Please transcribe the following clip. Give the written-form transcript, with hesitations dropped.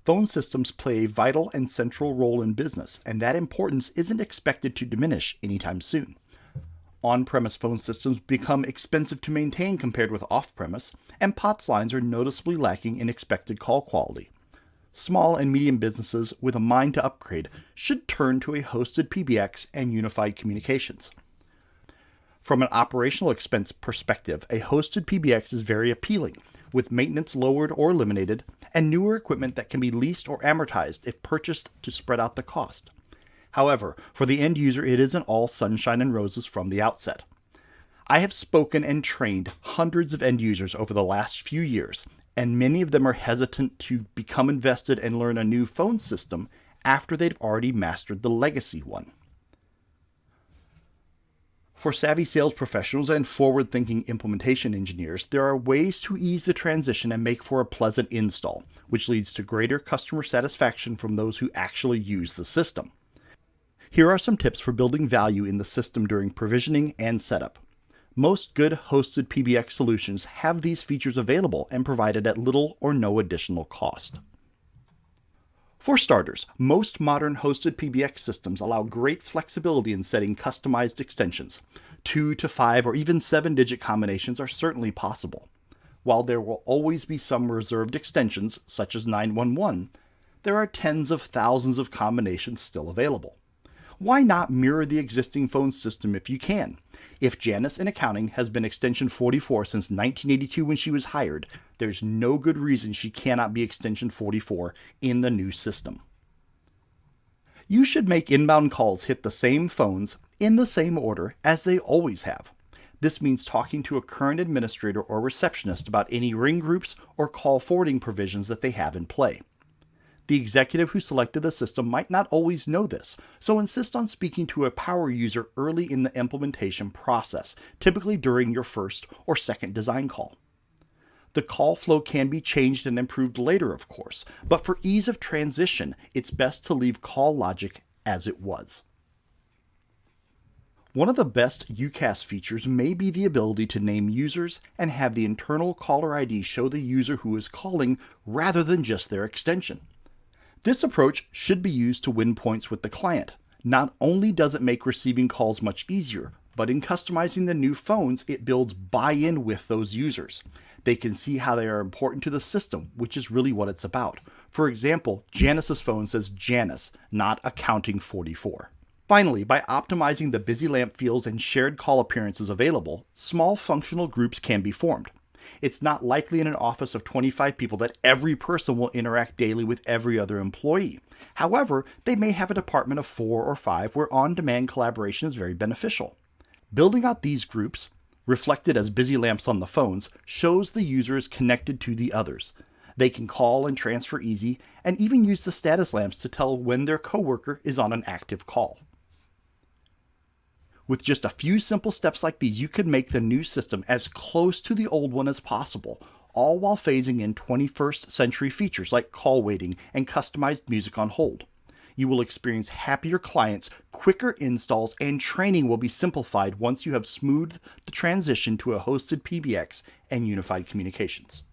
Phone systems play a vital and central role in business, and that importance isn't expected to diminish anytime soon. On-premise phone systems become expensive to maintain compared with off-premise, and POTS lines are noticeably lacking in expected call quality. Small and medium businesses with a mind to upgrade should turn to a hosted PBX and unified communications. From an operational expense perspective, a hosted PBX is very appealing, with maintenance lowered or eliminated, and newer equipment that can be leased or amortized if purchased to spread out the cost. However, for the end user, it isn't all sunshine and roses from the outset. I have spoken and trained hundreds of end users over the last few years, and many of them are hesitant to become invested and learn a new phone system after they've already mastered the legacy one. For savvy sales professionals and forward-thinking implementation engineers, there are ways to ease the transition and make for a pleasant install, which leads to greater customer satisfaction from those who actually use the system. Here are some tips for building value in the system during provisioning and setup. Most good hosted PBX solutions have these features available and provided at little or no additional cost. For starters, most modern hosted PBX systems allow great flexibility in setting customized extensions. 2 to 5 or even 7-digit combinations are certainly possible. While there will always be some reserved extensions, such as 911, there are tens of thousands of combinations still available. Why not mirror the existing phone system if you can? If Janice in accounting has been extension 44 since 1982 when she was hired, there's no good reason she cannot be extension 44 in the new system. You should make inbound calls hit the same phones in the same order as they always have. This means talking to a current administrator or receptionist about any ring groups or call forwarding provisions that they have in play. The executive who selected the system might not always know this, so insist on speaking to a power user early in the implementation process, typically during your first or second design call. The call flow can be changed and improved later, of course, but for ease of transition, it's best to leave call logic as it was. One of the best UCaaS features may be the ability to name users and have the internal caller ID show the user who is calling rather than just their extension. This approach should be used to win points with the client. Not only does it make receiving calls much easier, but in customizing the new phones, it builds buy-in with those users. They can see how they are important to the system, which is really what it's about. For example, Janice's phone says Janice, not accounting 44. Finally, by optimizing the busy lamp fields and shared call appearances available, small functional groups can be formed. It's not likely in an office of 25 people that every person will interact daily with every other employee. However, they may have a department of 4 or 5 where on-demand collaboration is very beneficial. Building out these groups, reflected as busy lamps on the phones, shows the user is connected to the others. They can call and transfer easy, and even use the status lamps to tell when their coworker is on an active call. With just a few simple steps like these, you could make the new system as close to the old one as possible, all while phasing in 21st century features like call waiting and customized music on hold. You will experience happier clients, quicker installs, and training will be simplified once you have smoothed the transition to a hosted PBX and unified communications.